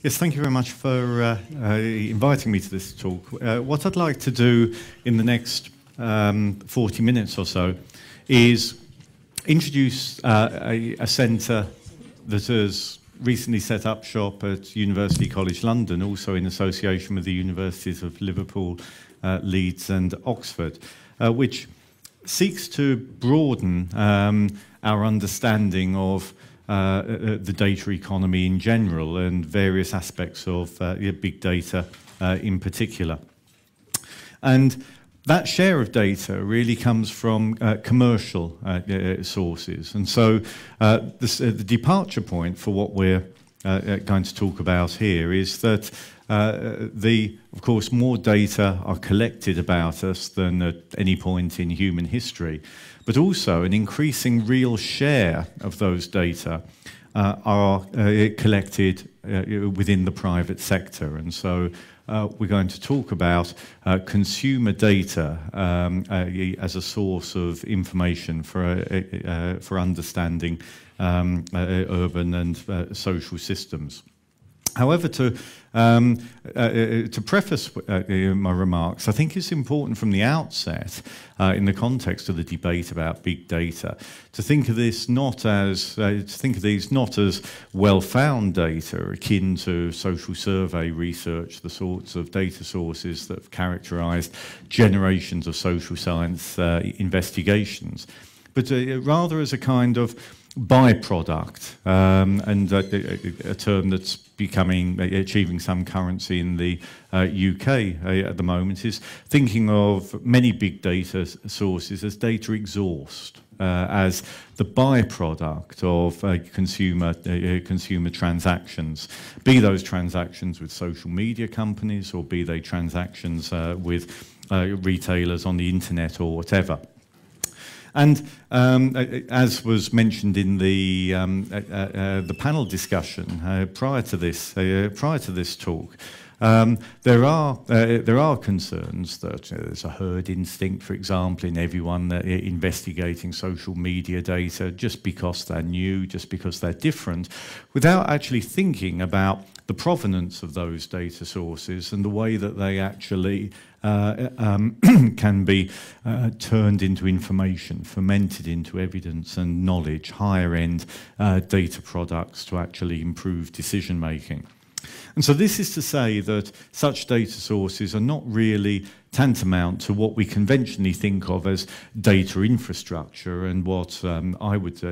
Yes, thank you very much for inviting me to this talk. What I'd like to do in the next 40 minutes or so is introduce a centre that has recently set up shop at University College London, also in association with the Universities of Liverpool, Leeds and Oxford, which seeks to broaden our understanding of the data economy in general and various aspects of big data in particular. And that share of data really comes from commercial sources. And so the departure point for what we're going to talk about here is that of course, more data are collected about us than at any point in human history, but also an increasing real share of those data are collected within the private sector. And so we're going to talk about consumer data as a source of information for understanding urban and social systems. However, to preface my remarks, I think it's important from the outset, in the context of the debate about big data, to think of this not as these not as well-found data akin to social survey research, the sorts of data sources that have characterised generations of social science investigations, but rather as a kind of byproduct, and a term that's achieving some currency in the UK at the moment is thinking of many big data sources as data exhaust, as the byproduct of consumer transactions, be those transactions with social media companies or be they transactions with retailers on the internet or whatever. And as was mentioned in the panel discussion prior to this talk, there are concerns that there's a herd instinct, for example, in everyone investigating social media data just because they're new, just because they're different, without actually thinking about the provenance of those data sources and the way that they actually can be turned into information, fermented into evidence and knowledge, higher-end data products to actually improve decision-making. And so this is to say that such data sources are not really tantamount to what we conventionally think of as data infrastructure and what I would